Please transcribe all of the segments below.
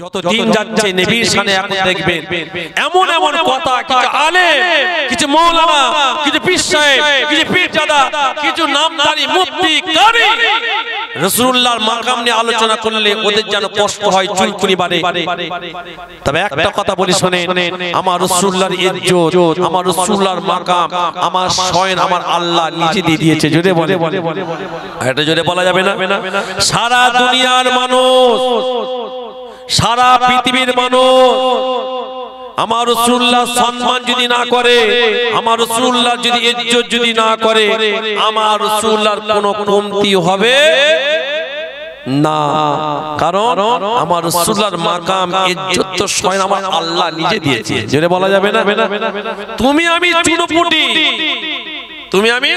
যত দিন যাচ্ছে নবীর শানে এখন দেখবেন এমন এমন কথা, কিছু আলেম, কিছু মাওলানা, কিছু পীর সাহেব, কিছু পীরজাদা, কিছু নামধারী মুফতি কারি রাসূলুল্লাহর মাকাম নিয়ে আলোচনা করলে ওদের যেন কষ্ট হয়, চুলকুনি বাড়ে। তবে একটা কথা বলি শুনেন, আমার রাসূলুল্লাহর ইজ্জত, আমার রাসূলুল্লাহর মাকাম, আমার শয়ন আমার আল্লাহ নিজে দিয়ে দিয়েছে। জোরে বলে, এটা জোরে বলা যাবে না? সারা দুনিয়ার মানুষ, সারা পৃথিবীর মানুষ আমার রাসূলুল্লাহ সম্মান যদি না করে, আমার রাসূলুল্লাহ যদি ইজ্জত যদি না করে, আমার রাসূলুল্লাহর কোনো কমতি হবে না। কারণ আমার রাসূলুল্লাহর মাকাম ইজ্জত তো স্বয়ং আমার আল্লাহ নিজে দিয়েছে। জোরে বলা যাবে না? তুমি আমি চুনোপুটি, তুমি আমি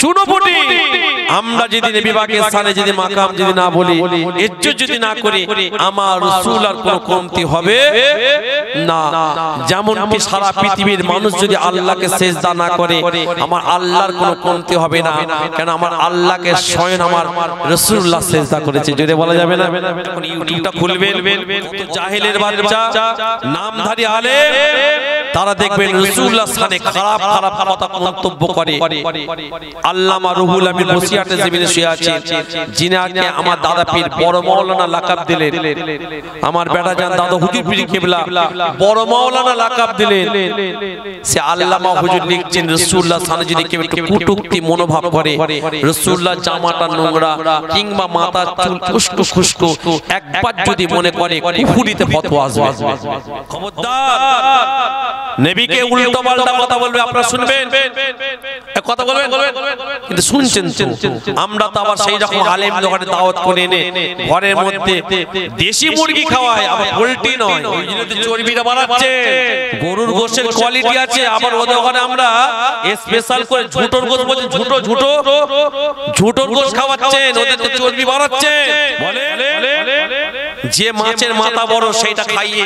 চুনোপুটি, আমরা যদি নবী পাকের শানে যদি মাকাম যদি না বলি, ইজ্জত যদি না করি, আমার রাসূলুল্লাহর কোনো কমতি হবে না। যেমন কি সারা পৃথিবীর মানুষ যদি আল্লাহকে সিজদা না করে, আমার আল্লাহর কোনো কমতি হবে না। কেন আমার আল্লাহকে স্বয়ং আমার রাসূলুল্লাহ সিজদা করেছে। জোরে বলা যাবে না? এখন ইউটিউবটা খুলবেন, জাহেলের বাচ্চা, নামধারী আলেম, তারা দেখবেন রাসূলুল্লাহর শানে খারাপ খারাপ কথা মন্তব্য করে। আল্লামা রুহুল আমিন বসিয়াতে জমিনে শুয়ে আছেন, যিনাকে আমার দাদা পীর বড় মাওলানা লাকাব দিলেন, আমার বেটা জান দাদা হুজুর পীর কিবলা বড় মাওলানা লাকাব দিলেন। সে আল্লামা হুজুর লিখছেন, রাসূলুল্লাহর শানে যদি কেউ একটু কটূক্তি মনোভাব করে, রাসূলুল্লাহর জামাটা নোংরা কিংবা মাথার চুল খুশকু খুশকু একবার যদি মনে করে, কুফরিতে ফতোয়া আসবে। খবরদার, নবীকে উল্টো পাল্টা কথা বলবে, আপনারা শুনবেন, কথা বলবেন, কিন্তু শুনছেন তো? আমরা তো আবার সেই রকম আলেম দোকানে দাওয়াত করে এনে ঘরের মধ্যে দেশি মুরগি খাওয়ায়, আবার পোল্ট্রি নয়, ওই জন্য চর্বিটা বাড়াচ্ছে। গরুর গোশতের কোয়ালিটি আছে, আবার ওদের ওখানে আমরা স্পেশাল করে ঝুটোর গোশত বলছি, ঝুটোর গোশত খাওয়াচ্ছেন, ওদের তো চর্বি বাড়াচ্ছে। বলে যে মাছের মাথা বড় সেইটা খাইয়ে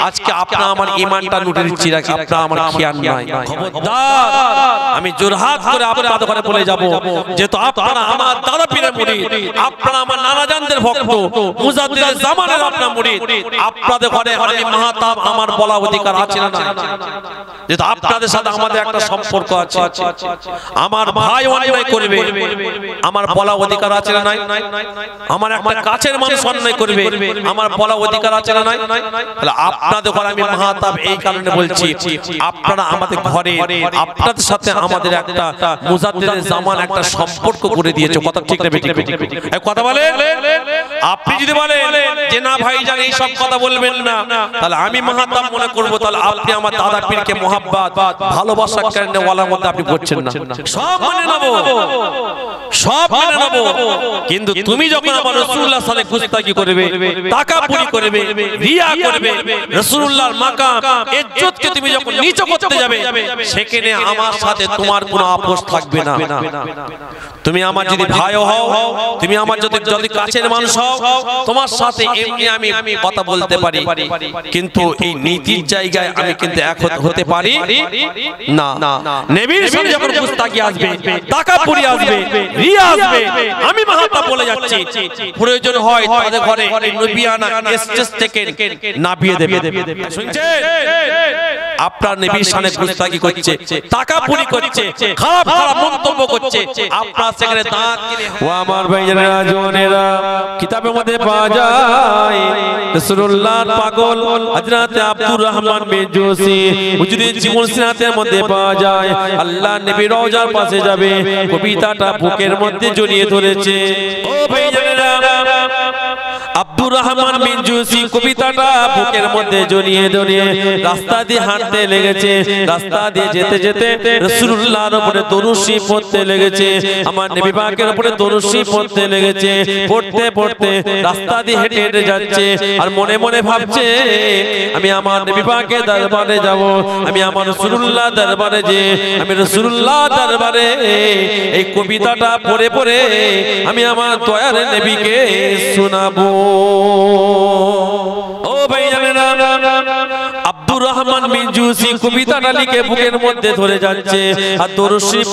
আজকে আপনার আমার ঈমানটা লুটে দিচ্ছি, রাখি আপনার আমার খেয়াল নাই। খবরদার, আমি জোরহাত করে আপনাদের দোকানে বলে যাব, যেহেতু আপনারা আমার দাদা পীরের মুরিদ, আপনারা আমার নানা জানদের ভক্ত, মুজাদ্দিদের জামানের আপনার মুরিদ, আপনাদের ঘরে আমি মাহতাব, আমার বলা অধিকার আছে না? যেহেতু আপনাদের সাথে আমাদের একটা সম্পর্ক আছে, আমার ভাই অন্যায় করবে, আমার বলা অধিকার আছে না? আমার একটা কাছের মানুষ অন্যায় করবে, আমার বলা অধিকার আছে না? তাহলে আপনাদের ঘরে আমি মাহতাব এই কারণে বলছি, আপনারা আমাদের ঘরে, আপনাদের সাথে আমাদের একটা মুজাদ্দিদের জামান একটা সম্পর্ক করে দিয়েছে। কথা ঠিক না বেঠিক? কথা বলেন। আপনি যদি বলেন যে না ভাইজান এই সব কথা বলবেন না, তাহলে আমি মাহতাব মনে করব, তাহলে আপনি আমার দাদা পীরকে মোহাব্বত ভালোবাসা কেন ওয়ালার মধ্যে আপনি করছেন না। সব মানে নেব, সব মানে নেব, কিন্তু তুমি যখন আমার রাসূলুল্লাহর সাথে গুস্তাখি করবে, তাকাবুরি করবে, রিয়া করবে, রাসূলুল্লাহর মাকাম ইজ্জতকে তুমি যখন নিচ করতে যাবে, সেখানে আমার সাথে তোমার কোনো আপোষ থাকবে না। তুমি আমার যদি ভাই হও, তুমি আমার যদি কাছের মানুষ হও, তোমার সাথে এমনি আমি কথা বলতে পারি, কিন্তু এই নীতির জায়গায় আমি কিন্তু এক হতে পারি না। নবীর সাথে যখন গুস্তাখি আসবে, তাকাবুরি আসবে, রিয়া আসবে, আমি মাহতাব বলে যাচ্ছি, প্রয়োজন হয় তাদের ঘরে নবিয়ানা স্টেজ থেকে নামিয়ে দেবে। শুনছেন? আপনার নবীর শানে গুস্তাখি করছে, তাকাবুরি করছে, খারাপ খারাপ মন্তব্য করছে, আপনার সেখানে দাঁত কিনে। ও আমার ভাইয়েরা জোনেরা, কিতাবের মধ্যে পাওয়া যায় রাসূলুল্লাহর পাগল হযরত আব্দুর রহমান বিন জোসি হুজুরের জীবন সিরাতের মধ্যে পাওয়া যায়, আল্লাহ নবী রওজার পাশে যাবে, কবিতাটা বুকের মধ্যে জড়িয়ে ধরেছে। ও ভাইয়েরা, আব্দুর রহমান বিন জোসি কবিতাটা বুকের মধ্যে জড়িয়ে জড়িয়ে রাস্তা দিয়ে হাঁটতে লেগেছে। রাস্তা দিয়ে যেতে যেতে রাসূলুল্লাহর উপরে দরুদ শরীফ পড়তে লেগেছে, আমার নবী পাকের উপরে দরুদ শরীফ পড়তে লেগেছে। পড়তে পড়তে রাস্তা দিয়ে হেঁটে হেঁটে যাচ্ছে, আর মনে মনে ভাবছে, আমি আমার নবী পাকের দরবারে যাব, আমি আমার রাসূলুল্লাহ দরবারে যে আমি রাসূলুল্লাহ দরবারে এই কবিতাটা পড়ে পড়ে আমি আমার দয়ার নবীকে শোনাবো। ও ভাইজানেরা, আব্দুর রহমান রহমান বিন জুসি কবিতাটা লিখে বুকের মধ্যে ধরে যাচ্ছে আর দরুদ শরীফ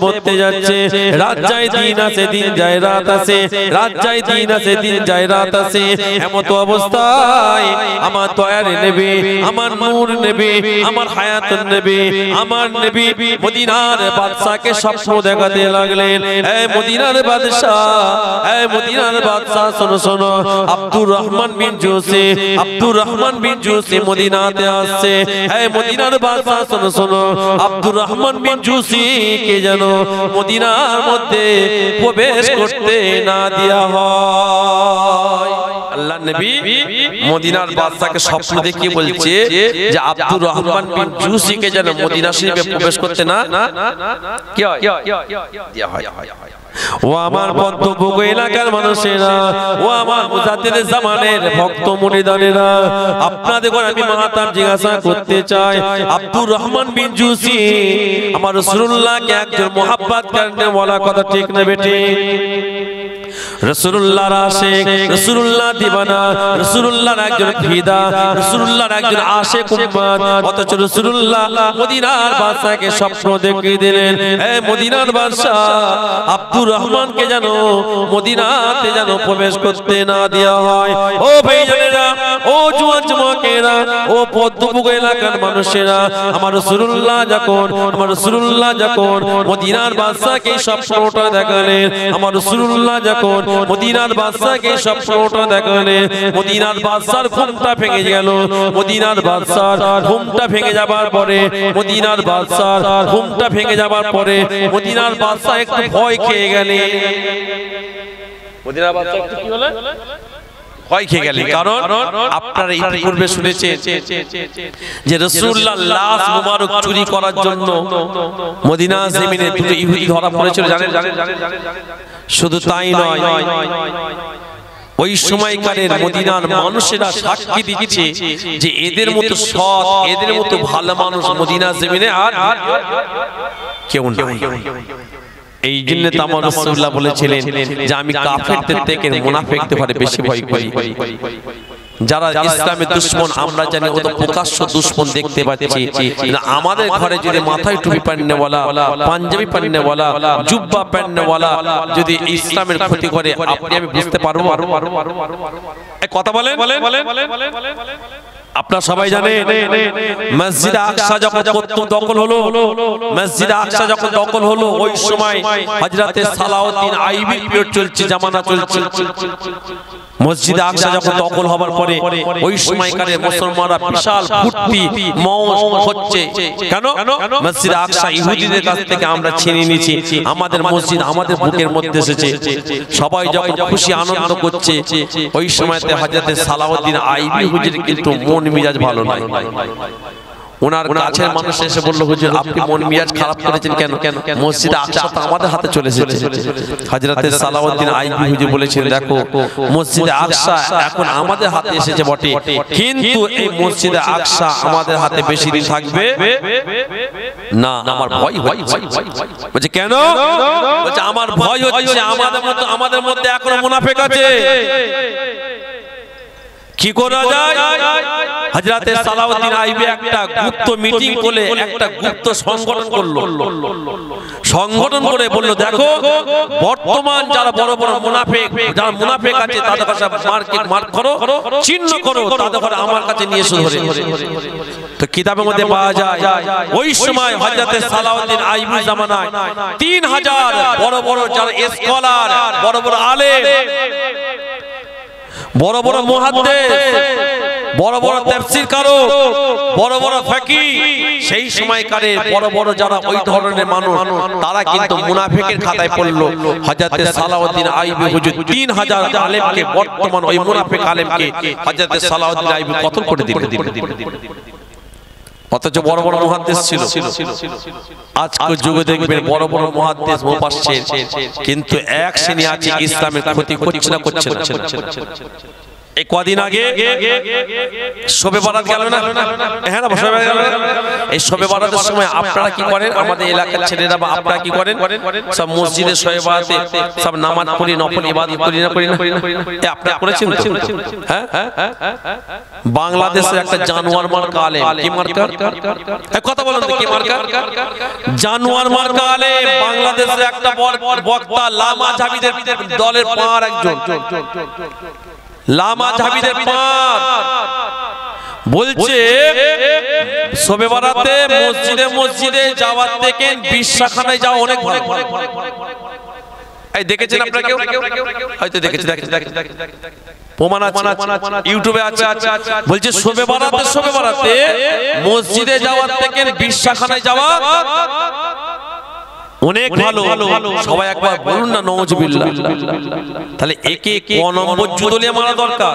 পড়তে যাচ্ছে। রাত যায় দিন আসে, দিন যায় রাত আসে, রাত যায় দিন আসে, দিন যায় রাত আসে। এমত অবস্থায় আমার দয়ার নবী, আমার নূর নবী, আমার হায়াতুন নবী, আমার নবী মদিনার বাদশাকে স্বপ্ন দেখাতে লাগলেন। এই মদিনার বাদশা, এই মদিনার বাদশা, শোনো শোনো, আব্দুর রহমান বিন জুসি, আব্দুর রহমান বিন জুসি মদিনাতে আসছে। এই মদিনার বাদশা, শোনো শোনো, আব্দুর রহমান বিন জুসি কে যেন মদিনার মধ্যে প্রবেশ করতে না দেয়া হয়। আল্লাহর নবী মদিনার বাদশাকে স্বপ্ন দেখিয়ে বলছে যে আব্দুর রহমান বিন জুসি কে যেন মদিনা শরীফে প্রবেশ করতে না কি হয় দেয়া হয়। ও আমার বদ্ধভোগ এলাকার মানুষেরা, ও আমার মুজাদ্দিদের জামানের ভক্ত মুরিদানেরা, আপনাদের করে আমি মাতার জিজ্ঞাসা করতে চাই, আব্দুর রহমান বিন জুসি আমার রাসূলুল্লাহকে একজন মুহাব্বত করনে वाला কথা ঠিক না বেটি? রাসূলুল্লাহর আশিক, রাসূলুল্লাহ দিওয়ানা, রাসূলুল্লাহর একজন ফিদা, রাসূলুল্লাহর একজন আশিক উম্মত। অথচ রাসূলুল্লাহ মদিনার বাদশাকে স্বপ্ন দেখিয়ে দিলেন, এই মদিনার বাদশা আব্দুর রহমানকে যেন মদিনাতে যেন প্রবেশ করতে না দেওয়া হয়। ও ভাইজানেরা, ও জওয়ান যুবকেরা, ও পদ্মভোগ এলাকার মানুষেরা, আমার রাসূলুল্লাহ যখন মদিনার বাদশাকে স্বপ্নটা দেখালেন, আমার রাসূলুল্লাহ যখন মদিনার বাদশাকে স্বপ্নটা দেখালেন, মদিনার বাদশার ঘুমটা ভেঙে গেল। মদিনার বাদশার ঘুমটা ভেঙে যাবার পরে, মদিনার বাদশার ঘুমটা ভেঙে যাবার পরে মদিনার বাদশা একটু ভয় খেয়ে গেলেন। মদিনার বাদশা একটু কি হলো? ভয় খেয়ে গেলেন। কারণ আপনারা ইতিপূর্বে শুনেছেন যে রাসূলুল্লাহর লাশ মুবারক চুরি করার জন্য মদিনা জমিনে দুটো ইহুদি ধরা পড়েছিল, জানেন? শুধু তাই নয়, ওই সময়কারের মদিনার মানুষেরা সাক্ষী দিচ্ছে যে এদের মতো সৎ, এদের মতো ভালো মানুষ মদিনা জমিনে আর কেউ নাই। এই জন্য তো আমার রাসূলুল্লাহ বলেছিলেন যে আমি কাফেরদের থেকে মুনাফিকদের ঘরে বেশি ভয় করি। যারা ইসলামের দুশমন আমরা জানি, ও তো প্রকাশ্য দুশমন দেখতে পাচ্ছি। আমাদের ঘরে যদি মাথায় টুপি পরনেওয়ালা, পাঞ্জাবি পরনেওয়ালা, জুব্বা পরনেওয়ালা যদি ইসলামের ক্ষতি করে, আপনি আমি বুঝতে পারবো? এই কথা বলেন। আপনারা সবাই জানেন মসজিদ আকসা যখন দখল হলো, মসজিদ আকসা যখন দখল হলো, ওই সময় হযরতে সালাউদ্দিন আইবি পিরিয়ড চলছে, জামানা চলছে। মসজিদ আকসা যখন দখল হবার পরে ওই সময়কারে মুসলমানরা বিশাল ফুর্তি মৌজ হচ্ছে। কেন? মসজিদ আকসা ইহুদিদের কাছ থেকে আমরা ছিনিয়ে নিয়েছি, আমাদের মসজিদ আমাদের বুকের মধ্যে এসেছে। সবাই যখন খুশি আনন্দ করছে, ওই সময়তে হযরতে সালাউদ্দিন আইবি হুজুর কিন্তু মন মিজাজ ভালো নাই। ওনার কাছের মানুষ এসে বলল, হুজুর আপনি মন মিজাজ খারাপ করেছেন কেন? মসজিদ আকসা তো আমাদের হাতে চলে এসেছে। হযরতে সালাউদ্দিন আইবি হুজুর বলেছেন, দেখো মসজিদ আকসা এখন আমাদের হাতে এসেছে বটে, কিন্তু এই মসজিদ আকসা আমাদের হাতে বেশি দিন থাকবে না। আমার ভয় হচ্ছে। বলছে কেন? বলছে আমার ভয় হচ্ছে আমাদের মধ্যে এখনো মুনাফিক আছে। কি করা যায়? হযরতে সালাউদ্দিন আইবি একটা গুপ্ত মিটিং করে একটা গুপ্ত সংগঠন করলো। সংগঠন করে বলল, দেখো বর্তমান যারা বড় বড় মুনাফিক, যারা মুনাফিক আছে তাদের কাছে মার্ক করো, চিহ্ন করো, তাদের কাছে আমার কাছে নিয়ে এসে ধরে। তো কিতাবের মধ্যে পাওয়া যায় ওই সময় হযরতে সালাউদ্দিন আইবি জামানায় 3000 বড় বড় যারা স্কলার, বড় বড় আলেম, বড় বড় মুহাদ্দিস, বড় বড় তাফসীরকারক, বড় বড় ফাকিহ, সেই সময়কারে বড় বড় যারা ওই ধরনের মানুষ, তারা কিন্তু মুনাফিকের খাতায় পড়লো। হযরতে সালাউদ্দিন আইবি হুজুর 3000 আলেমকে, বর্তমান ওই মুনাফিক আলেমকে হযরতে সালাউদ্দিন আইবি কতল করে দিলেন। অথচ বড় বড় মুহাদ্দিস ছিল। আজকে যুগে দেখবেন বড় বড় মুহাদ্দিস মুফাসসির, কিন্তু এক শ্রেণী আছে ইসলামের ক্ষতি করছে না। এই কদিন আগে শবে বরাত গেল না? হ্যাঁ না, শবে গেল। এই শবে বরাতের সময় আপনারা কি করেন? আমাদের এলাকার ছেলেরা বা আপনারা কি করেন? সব মসজিদে শবে বরাতে সব নামাজ পড়ি, নফল ইবাদত করি না? আপনারা করেছেন তো? হ্যাঁ, বাংলাদেশের একটা জানোয়ার মার্কা আলেম, কি মার্কা? কথা বলেন তো, কি মার্কা? জানোয়ার মার্কা আলেম, বাংলাদেশের একটা বক্তা, লামা জাবিদের দলের পাঁর একজন, লামা জাবিদের পাঁর বলছে শবে বরাতে মসজিদে যাওয়ার থেকে বিশ্বাখানায় যাওয়া অনেক ভালো। এই দেখেছেন আপনারা? কেউ হয়তো দেখেছেন, প্রমাণ আছে, ইউটিউবে আছে। বলছে শবে বরাতে মসজিদে যাওয়ার থেকে বিশ্বাখানায় যাওয়া অনেক ভালো। সবাই একবার বলুন না নাউজুবিল্লাহ। তাহলে একে ক নম্বর জুদলিয়া মারা দরকার।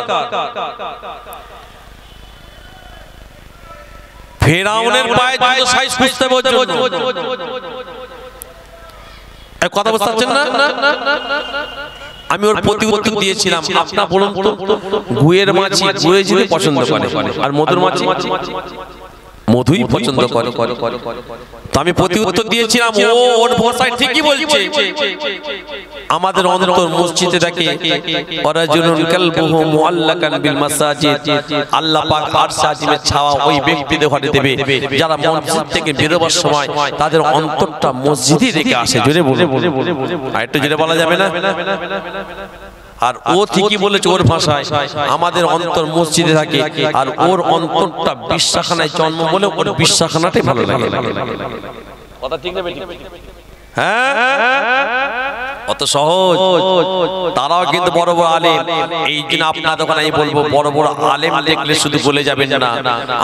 ফেরাউনের পায়ে জুতো সাইজ খুঁজতে বলছে, কথা বুঝতে পারছেন না? আমি ওর প্রতি উত্তর দিয়েছিলাম, আপনার বলুন তো, গুয়ের মাছি গুয়ে যদি পছন্দ করে আর মধুর মাছি মধুই পছন্দ করে, তো আমি প্রতি উত্তর দিয়েছিলাম ওর ভাষায় ঠিকই বলছে। আমাদের অন্তর মসজিদে দেখে ওয়ারাজুলুন কালবুহু মুআল্লাকান বিল মাসাজিদ, আল্লাহ পাক আরশ আজিমের ছায়া ওই ব্যক্তিদের ঘরে দেবে যারা মসজিদ থেকে বেরোবার সময় তাদের অন্তরটা মসজিদে রেখে আসে। জোরে বলে, আর একটু জোরে বলা যাবে না? আর ও ঠিকই বলেছে ওর ভাষায়, আমাদের অন্তর মসজিদে থাকে আর ওর অন্তরটা বিশ্বাখানায় জন্ম বলে ওর বিশ্বাখানাটাই ভালো লাগে। কথা ঠিক না? হ্যাঁ, অত সহজ। তারাও কিন্তু বড় বড় আলেম। এই জন্য আপনাদের ওখানে আমি বলবো, বড় বড় আলেম দেখলে শুধু বলে যাবেন না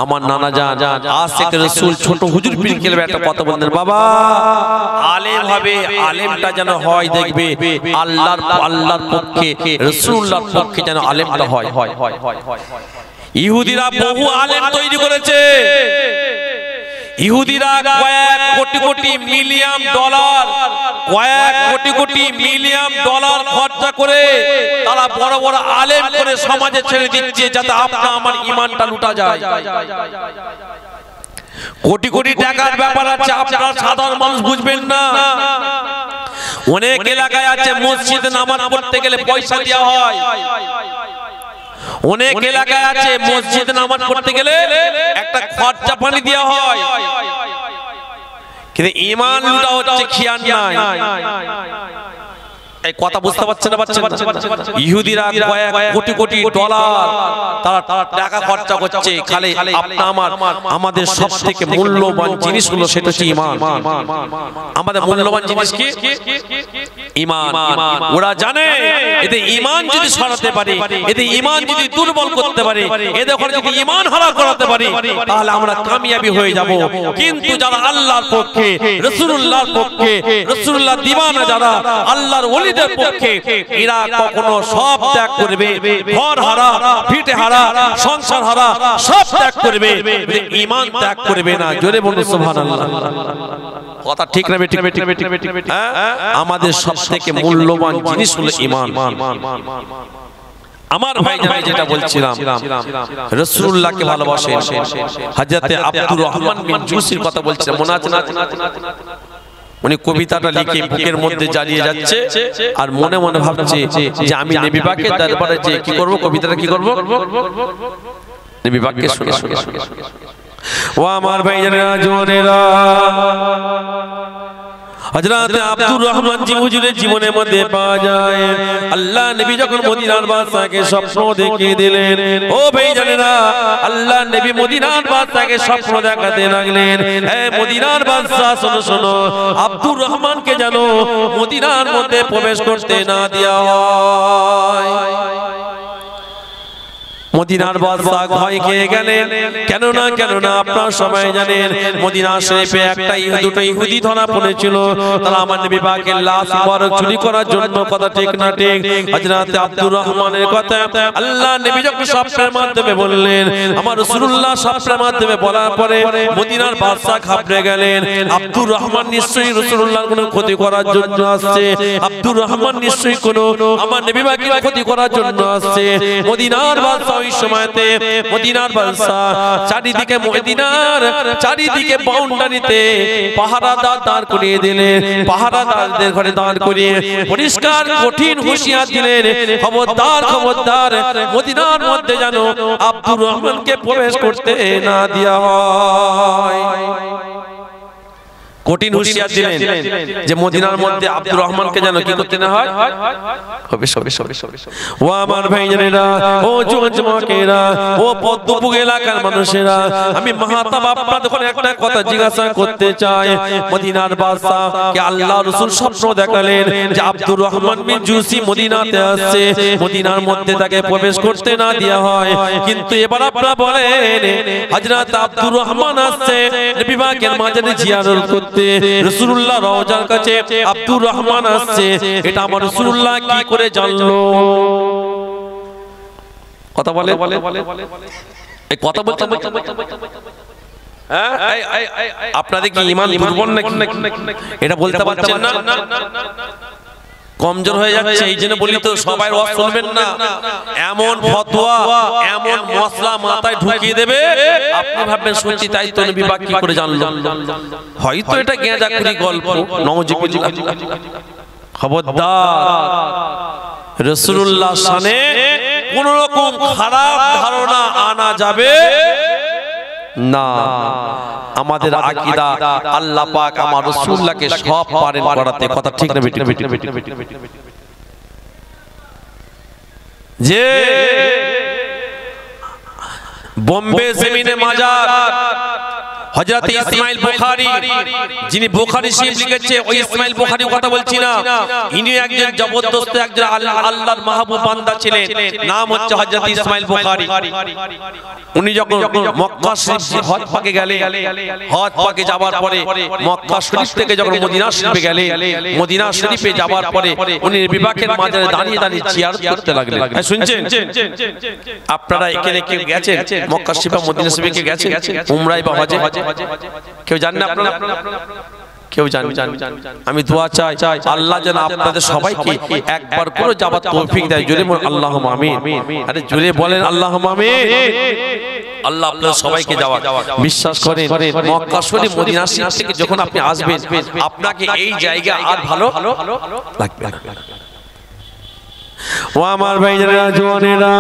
আমার নানা জান আশিক রাসূল ছোট হুজুর পীর খেলবে একটা কথা বললেন, বাবা আলেম হবে, আলেমটা যেন হয় দেখবে আল্লাহর পক্ষে, রাসূলুল্লাহর পক্ষে যেন আলেমটা হয়। ইহুদিরা বহু আলেম তৈরি করেছে। ইহুদিরা কয়েক কোটি মিলিয়ন ডলার খরচা করে তারা বড় বড় আলেম করে সমাজে ছেড়ে দিচ্ছে যাতে আপনার আমার ঈমানটা লুটা যায়। কোটি টাকার ব্যাপার আছে, আপনারা সাধারণ মানুষ বুঝবেন না। অনেক এলাকায় আছে মসজিদে নামাজ পড়তে গেলে পয়সা দেওয়া হয়। অনেক এলাকায় আছে মসজিদে নামাজ পড়তে গেলে একটা খরচা পানি দেওয়া হয়, কিন্তু ঈমান লুটা হচ্ছে খেয়াল নাই। এই কথা বুঝতে পারছেন না? ইহুদিরা কয়েক কোটি ডলার তারা টাকা খরচা করছে খালি আমাদের সবথেকে মূল্যবান জিনিস হলো সেটা হচ্ছে ঈমান। আমাদের মূল্যবান জিনিস কি? ঈমান। ওরা জানে এতে ঈমান যদি সরাতে পারে, এতে ঈমান যদি দুর্বল করতে পারে, এদের ওখানে যদি ঈমান হারা করাতে পারে তাহলে আমরা কামিয়াবি হয়ে যাব। কিন্তু যারা আল্লাহর পক্ষে, রাসূলুল্লাহর পক্ষে, রাসূলুল্লাহ দিওয়ানা যারা আল্লাহর ওলিদের পক্ষে, এরা কখনো সব ত্যাগ করবে, ঘর হারা, ভিটে হারা, সংসার হারা সব ত্যাগ করবে, ঈমান ত্যাগ করবে না। জোরে বলুন সুবহানাল্লাহ। কথা ঠিক না? আমাদের সবথেকে মূল্যবান জিনিস হলো ঈমান। আমার ভাই জামাই যেটা বলছিলাম, রাসূলুল্লাহকে ভালোবাসেন। হযরতে আব্দুর রহমান বিন জুসির কথা বলছিলাম, মনে আছে না? উনি কবিতাটা লিখে বুকের মধ্যে জ্বালিয়ে যাচ্ছে আর মনে মনে ভাবছে যে আমি নবী পাকের দরবারে যে কি করব, কবিতাটা কি করব, নবী পাককে শুনে। ও আমার ভাইজানেরা, জোনেরা, হযরত আব্দুর রহমান জি হুজুরের জীবনের মধ্যে পাওয়া যায় আল্লাহ নবী যখন মদিনার বাদশাকে স্বপ্ন দেখিয়ে দিলেন। ও ভাইজানেরা, আল্লাহ নবী মদিনার বাদশাকে স্বপ্ন দেখাতে লাগলেন, হে মদিনার বাদশা শোনো শোনো, আব্দুর রহমানকে যেন মদিনার মধ্যে প্রবেশ করতে না দেওয়া হয়। মদিনার বাদশা ভয় খেয়ে গেলেন। কেন না আপনারা সবাই জানেন মদিনা শরীফে একটা দুটো ইহুদি ধরা পড়েছিল, তারা আমার নবী পাকের লাশ মুবারক চুরি করার জন্য। কথা ঠিক না ঠিক? হযরত আব্দুর রহমানের কথা আল্লাহ নবী যখন স্বপ্নের মাধ্যমে বললেন, আমার রাসূলুল্লাহ স্বপ্নের মাধ্যমে বলার পরে মদিনার বাদশা ঘাবড়ে গেলেন। আব্দুর রহমান নিশ্চয়ই রাসূলুল্লাহর কোনো ক্ষতি করার জন্য আসছে, আব্দুর রহমান নিশ্চয়ই কোনো আমার নবী পাকের ক্ষতি করার জন্য আসছে। মদিনার বাদশা ওই সময়তে মদিনার বাদশা চারিদিকে বাউন্ডারিতে পাহারাদার দাঁড় করিয়ে দিলেন। পাহারাদারদের ঘরে দাঁড় করিয়ে পরিষ্কার কঠিন হুঁশিয়ার দিলেন, খবরদার মদিনার মধ্যে যেন আব্দুর রহমানকে প্রবেশ করতে না দেওয়া হয়। কঠিন হুঁশিয়ার দিলেন যে মদিনার মধ্যে আব্দুর রহমানকে যেন কি করতে না হয়। ও আমার ভাইজানেরা, ও যুবকেরা, ও পদ্মপুর এলাকার মানুষেরা, আমি মাহতাব আপনাদের একটা কথা জিজ্ঞাসা করতে চাই। মদিনার বাদশা কে আল্লাহ রাসূল স্বপ্ন দেখালেন যে আব্দুর রহমান বিন জুসি মদিনাতে আসছে, মদিনার মধ্যে তাকে প্রবেশ করতে না দেওয়া হয়। কিন্তু এবার আপনারা বলেন হযরত আব্দুর রহমান আসছে নবী পাকের মাজারে জিয়ারত করতে, রাসূলুল্লাহ রওজার কাছে আব্দুর রহমান আসছে, এটা আমার রাসূলুল্লাহ কি করে জানলো? কথা বলে এই কথা বলতে আপনাদের কি ঈমান দুর্বল নাকি? এটা বলতে পারছেন না, কমজোর হয়ে যাচ্ছে। এই জন্য বলি তো সবাই ওয়াজ শুনবেন না। এমন ফতোয়া এমন মশলা মাথায় ঢুকিয়ে দেবে আপনি ভাববেন সত্যি তাই তো নবী পাক কি করে জানলো। হয়তো এটা গেঁজাকুরি গল্প, নওজুবিল্লাহ। খবরদার রাসূলুল্লাহ শানে কোন রকম খারাপ ধারণা আনা যাবে না। আমাদের আকীদা আল্লাহ পাক আমার রাসূলুল্লাহকে সব পারেন করাতে। কথা ঠিক না বেটি? যে বোম্বে জমিনে মাজার হযরত ইসমাইল বুখারী, যিনি বুখারী শরীফ লিখেছে, ওই ইসমাইল বুখারীর কথা বলছি না। ইনি একজন জবরদস্ত একজন আল্লাহর মাহবুব বান্দা ছিলেন, নাম হচ্ছে হযরত ইসমাইল বুখারী। উনি যখন মক্কা শরীফ হজ পাকে গেলেন, হজ পাকে যাবার পরে মক্কা শরীফ থেকে যখন মদিনা শরীফে গেলেন, মদিনা শরীফে যাবার পরে উনি নবী পাকের মাজারে দাঁড়িয়ে দাঁড়িয়ে জিয়ারত করতে লাগলেন। শুনছেন? আপনারা এখানে কেউ গেছেন মক্কা শরীফ বা মদিনা শরীফে কে গেছেন উমরায় বা হজে? কেউ জানেন আপনারা? কেউ জানেন? আমি দোয়া চাই আল্লাহ যেন আপনাদের সবাইকে একবার করে যাবার তৌফিক দেয়। জোরে বলেন আল্লাহুম্মা আমিন। আরে জোরে বলেন আল্লাহুম্মা আমিন। আল্লাহ আপনাদের সবাইকে যাওয়া বিশ্বাস করেন। মক্কা শরীফ মদিনা শরীফ থেকে যখন আপনি আসবেন আপনাকে এই জায়গা আর ভালো লাগবে। ও আমার ভাইজানেরা, জওয়ানেরা,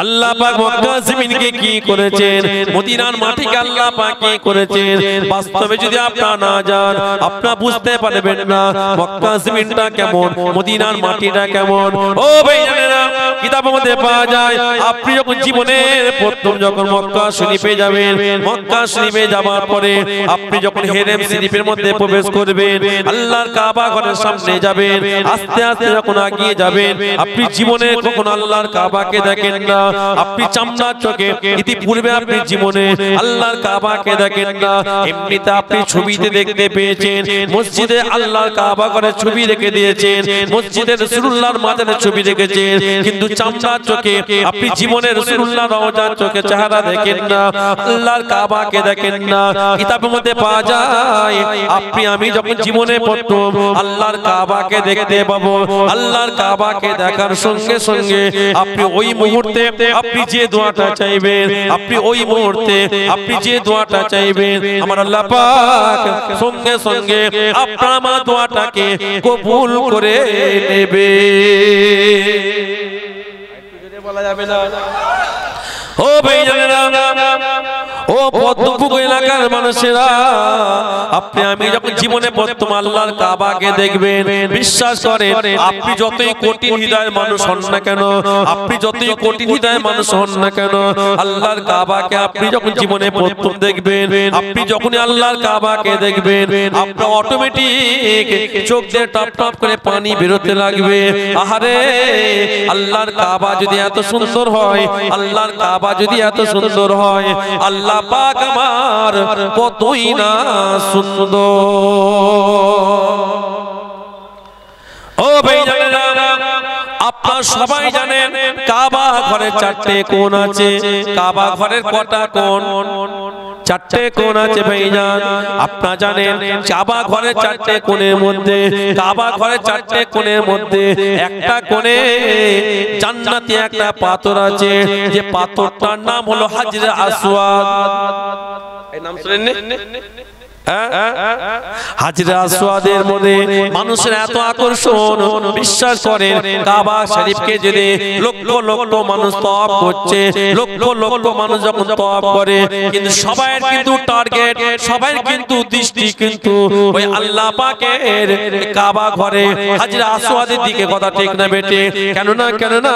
আল্লাহ পাক মক্কা জমিনকে কি করেছেন, মদিনার মাটিকে আল্লাহ পাক কি করেছেন, বাস্তবে যদি আপনারা না যান আপনারা বুঝতে পারবেন না মক্কা জমিনটা কেমন, মদিনার মাটিটা কেমন। ও ভাইজানেরা, কিতাবের মধ্যে পাওয়া যায় আপনি যখন জীবনের প্রথম যখন মক্কা শরীফে যাবেন, মক্কা শরীফে যাওয়ার পরে আপনি যখন হেরেম শরীফের মধ্যে প্রবেশ করবেন, আল্লাহর কাবা ঘরের সামনে যাবেন, আস্তে আস্তে যখন এগিয়ে যাবেন আপনি জীবনে কখনো আল্লাহর কাবাকে দেখেন না। আপনি চামড়ার চোখে ইতিপূর্বে আপনি জীবনে আল্লাহর কাবাকে দেখেন না, এমনিতে আপনি ছবিতে দেখতে পেয়েছেন, মসজিদে আল্লাহর কাবা ঘরের ছবি রেখে দিয়েছেন, মসজিদে রাসূলুল্লাহর মাজারের ছবি রেখেছেন, কিন্তু চামড়ার চোখে আপনি জীবনে রাসূলুল্লাহর রওজার চোখে চেহারা দেখেন না, আল্লাহর কাবাকে দেখেন না। কিতাবের মধ্যে পাওয়া যায় আপনি আমি যখন জীবনে প্রথম আল্লাহর কাবাকে দেখতে পাবো, আল্লাহর কাবাকে দেখার সঙ্গে সঙ্গে আপনি ওই মুহূর্তে আপনি যে দোয়াটা চাইবেন, আপনি ওই মুহূর্তে আপনি যে দোয়াটা চাইবেন আমার আল্লাহ পাক সঙ্গে সঙ্গে আপনার আমার দোয়াটাকে কবুল করে নেবে। বলা যাবে না। ও ভাইজানেরা, ও পদ্মপুকুর এলাকার মানুষেরা, আপনি আমি যখন জীবনে প্রথম আল্লাহর কাবাকে দেখবেন, বিশ্বাস করেন আপনি যতই কঠিন হৃদয়ের মানুষ হন না কেন, আপনি যতই কঠিন হৃদয়ের মানুষ হন না কেন, আল্লাহর কাবাকে আপনি যখন জীবনে প্রথম দেখবেন, আপনি যখনই আল্লাহর কাবাকে দেখবেন, আপনার অটোমেটিক চোখ দিয়ে টপ টপ করে পানি বেরোতে লাগবে। আহারে, আল্লাহর কাবা যদি এত সুন্দর হয়, আল্লাহর কাবা যদি এত সুন্দর হয়, আল্লাহ পাক আমার কতই না সুন্দর। ও ভাইজানেরা, আপনারা সবাই জানেন কাবা ঘরের 4টে কোণ আছে। কাবা ঘরের কটা কোণ? 4টে কোণ আছে ভাইজান। আপনারা জানেন কাবা ঘরের 4টে কোণের মধ্যে, কাবা ঘরের 4টে কোণের মধ্যে একটা কোণে জান্নাতি একটা পাথর আছে, যে পাথরটার নাম হলো হাজরে আসওয়াদ। এই নাম শুনেননি? হাজরে আসওয়াদের মধ্যে মানুষের এত আকর্ষণ, বিশ্বাস করেন কাবা শরীফকে যদি লক্ষ লক্ষ মানুষ তওয়াফ করছে, লক্ষ লক্ষ মানুষ যখন তওয়াফ করে, কিন্তু সবার কিন্তু টার্গেট, সবার কিন্তু দৃষ্টি কিন্তু ওই আল্লাহ পাকের কাবা ঘরে হাজরে আসওয়াদের দিকে। কথা ঠিক না বেটে? কেননা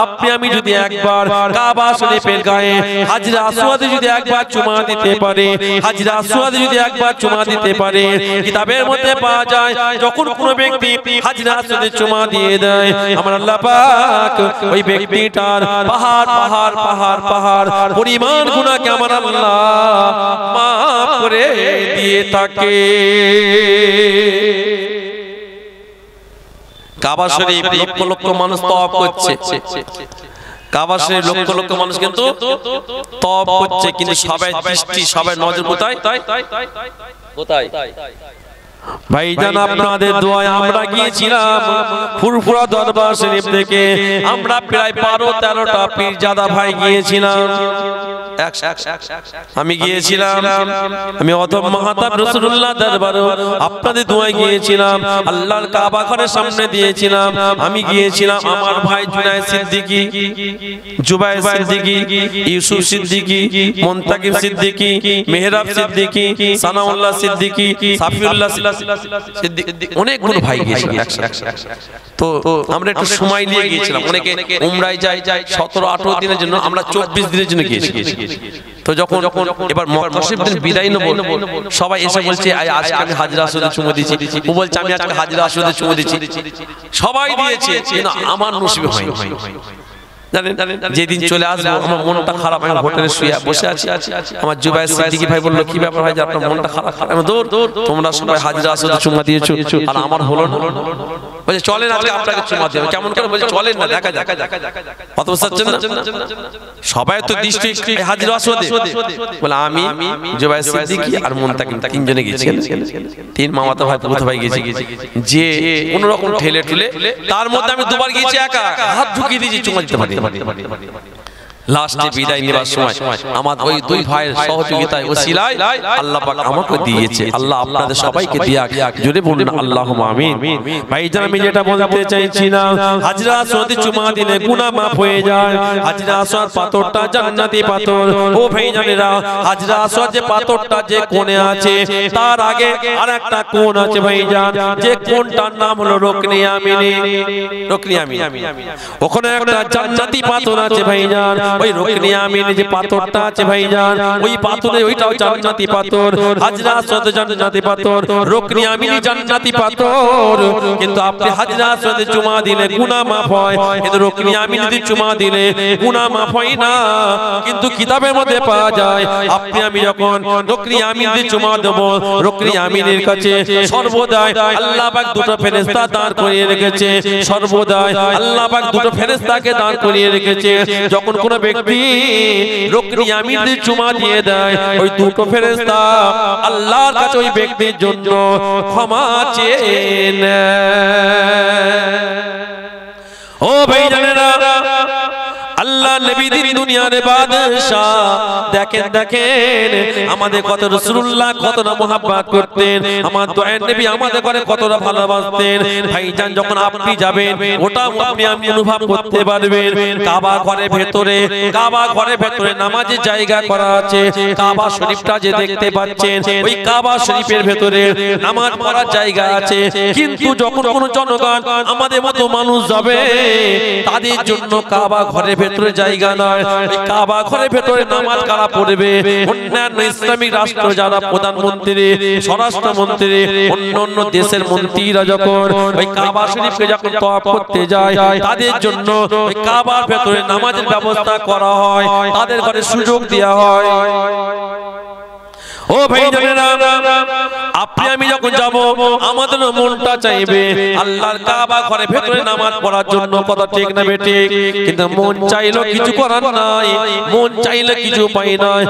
আপনি আমি যদি একবার কাবা শরীফের গায়ে হাজরে আসওয়াদে যদি একবার চুমা দিতে পারে, হাজরে আসওয়াদে যদি একবার চুমা দিতে পারে, কিতাবের মধ্যে পাওয়া যায় যখন কোনো ব্যক্তি হাজরে আসওয়াদে চুমা দিয়ে দেয়, আমার আল্লাহ পাক ওই ব্যক্তিটার পাহাড় পাহাড় পাহাড় পাহাড় পরিমাণ গুনাহকে আমার আল্লাহ মাফ করে দিয়ে থাকে। কাবা শরীফ লক্ষ লক্ষ মানুষ তওয়াফ করছে, কাবা শরীফ লক্ষ লক্ষ মানুষ কিন্তু তওয়াফ করছে, কিন্তু সবাই দৃষ্টি, সবাই নজর কোথায়? কোথায়? ভাইজান, আপনাদের দোয়ায় আমরা গিয়েছিলাম ফুরফুরা দরবার শরীফ থেকে, আমরা প্রায় 12-13টা পীরজাদা ভাই গিয়েছিলাম। আমি গিয়েছিলাম, আমি অদম মাহতাব রাসূলুল্লাহ দরবারে আপনাদের দোয়ায় গিয়েছিলাম, আল্লাহর কাবা ঘরের সামনে দিয়েছিলাম। আমি গিয়েছিলাম, আমার ভাই জুনায়েদ সিদ্দিকী, জুবায়ের সিদ্দিকী, ইউসুফ সিদ্দিকী, মুনতাকিব সিদ্দিকী, মেহরাব সিদ্দিকী, সানাউল্লাহ সিদ্দিকী, সাফিউল্লাহ সিদ্দিকী, অনেকগুলো ভাই গিয়েছিলাম একসাথে। তো আমরা একটু সময় নিয়ে গিয়েছিলাম, অনেকে উমরায় যায় 17-18 দিনের জন্য, আমরা 24 দিনের জন্য গিয়েছি। তো যখন এবার মক্কা শরীফ দিন বিদায় নেব, সবাই এসে বলছে আজকে আমি হাজরে আসওয়াদে চুমু দিয়েছি, ও বলছে আমি আজকে হাজরে আসওয়াদে চুমু দিয়েছি। সবাই দিয়েছে, কিন্তু আমার নসিবে হয়নি। জানেন, যেদিন চলে আসবো আমার মনটা খারাপ, আমি হোটেলে শুয়ে বসে আছি, আমার জুবায়ের সিদ্দিকী ভাই বললো কি ব্যাপার ভাই, আপনার মনটা খারাপ? আমি দূর, তোমরা সবাই হাজরে আসওয়াদে চুমা দিয়েছো আর আমার হলো না। বলছে চলেন আজকে আপনাকে চুমা দেব। কেমন করে? বলছে চলেন না, দেখা যাক। কত বুঝছেন না? সবাই তো দৃষ্টি হাজরে আসওয়াদে, বলে আমি জুবায়ের সিদ্দিকী আর মুনতাকিব তিনজনে গেছি, 3 মামাতো ভাই পুরো ভাই গেছি, যে কোন রকম ঠেলে ঠুলে, তার মধ্যে আমি দুবার গিয়েছি একা, হাত ঢুকিয়ে দিয়েছি, চুমা দিতে পারি। লাস্টে বিদায় নেবার সময় আমার ওই 2 ভাইয়ের সহযোগিতায় ওসিলায় আল্লাহ পাক আমাকে দিয়েছে। আল্লাহ আপনাদের সবাইকে দিয়াক, জোরে বলুন আল্লাহুম্মা আমিন। ভাইজান, আমি যেটা বলতে চাইছি না, হাজরে আসওয়াদে চুমা দিলে গুনাহ মাফ হয়ে যায়। হাজরে আসওয়াদ পাথরটা জান্নাতি পাথর। ও ভাইজানেরা, হাজরে আসওয়াদ যে পাথরটা যে কোণে আছে, তার আগে আরেকটা কোণ আছে ভাইজান, যে কোণটার নাম হলো রুকনে ইয়ামিনী। রুকনে ইয়ামিনী, ওখানে একটা জান্নাতি পাথর আছে ভাইজান। ওই রুকনে ইয়ামিনী যে পাথরটা আছে ভাইজান, ওই পাথরে ওইটাও জান্নাতি পাথর। হাজরে আসওয়াদ জান্নাতি পাথর, রুকনে ইয়ামিনী জান্নাতি পাথর। কিন্তু আপনি হাজরে আসওয়াদে চুমা দিলে গুনাহ মাফ হয়, কিন্তু রুকনে ইয়ামিনীতে চুমা দিলে গুনাহ মাফ হয় না। কিন্তু কিতাবের মধ্যে পাওয়া যায় আপনি আমি যখন রুকনে ইয়ামিনীতে চুমা দেব, রুকনে ইয়ামিনীর কাছে সর্বদাই আল্লাহ পাক 2টো ফেরেশতা দাঁড় করিয়ে রেখেছে, সর্বদাই আল্লাহ পাক 2টো ফেরেশতাকে দাঁড় করিয়ে রেখেছে। যখন কোন ব্যক্তি রুকনে ইয়ামিনীতে চুমা দিয়ে দেয়, ওই 2টো ফেরেশতা আল্লাহর কাছে ওই ব্যক্তির জন্য ক্ষমা চেয়ে নেয়। ও ভাইজানেরা, আল্লাহ নবী দিন দুনিয়ার বাদশা। দেখেন দেখেন আমাদের কত রাসূলুল্লাহ কতটা মুহাব্বত করতেন, আমার দয়ার নবী আমাদের করে কতটা ভালোবাসতেন। ভাইজান যখন আপনি যাবেন ওটা আপনি আমি অনুভব করতে পারবেন। কাবা ঘরের ভেতরে নামাজের জায়গা করা আছে। কাবা শরীফটা যে দেখতে পাচ্ছেন ওই কাবা শরীফের ভেতরে নামাজ পড়ার জায়গা আছে। কিন্তু যখন কোন জনগণ আমাদের মতো মানুষ যাবে তাদের জন্য কাবা ঘরের ভেতরে জায়গা নয়। ওই কাবা ঘরের ভেতরে নামাজ কারা পড়বে? অন্যান্য ইসলামিক রাষ্ট্র যারা প্রধানমন্ত্রী, স্বরাষ্ট্রমন্ত্রী, অন্য দেশের মন্ত্রীরা যখন ওই কাবা শরীফকে যখন তওয়াফ করতে যায় তাদের জন্য ওই কাবার ভেতরে নামাজের ব্যবস্থা করা হয়, তাদের ঘরে সুযোগ দেওয়া হয়। ও ভাইজানেরা, আপনি আমি যখন যাব আমাদের মনটা চাইবে আল্লাহর কাবা ঘরের ভেতরে নামাজ পড়ার জন্য, কথা ঠিক না বেঠিক? কিন্তু মন চাইলো কিছু করার নাই, মন চাইলে কিছু পাই নাই।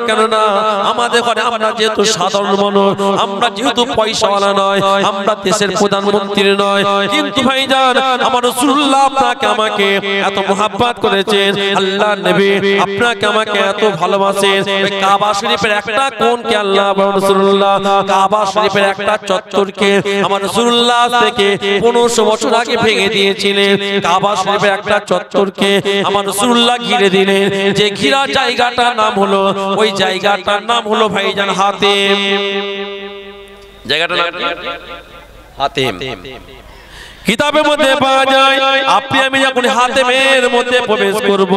কেন না আমাদের ঘরে আমরা যেহেতু সাধারণ মানুষ, আমরা যেহেতু পয়সাওয়ালা নয়, আমরা দেশের প্রধানমন্ত্রী নয়, কিন্তু ভাইজান আমার রাসূলুল্লাহ আপনাকে আমাকে এত মুহাব্বত করেছেন, আল্লাহর নবী আপনাকে আমাকে এত ভালোবাসেন। ওই কাবা শরীফের একটা কোণকে আল্লাহ রাসূলুল্লাহ কাবা শরীফের একটা চত্বরকে আমার রাসূলুল্লাহ থেকে 1500 বছর আগে ভেঙে দিয়েছিলেন। কাবা শরীফের একটা চত্বরকে আমার রাসূলুল্লাহ ঘিরে দিলেন। যে ঘিরা জায়গাটার নাম হলো, ওই জায়গাটার নাম হলো ভাইজান হাতিম। জায়গাটার নাম কি? হাতিম। কিতাবের মধ্যে পাওয়া যায় আপনি আমি যখন হাতিমের মধ্যে প্রবেশ করব,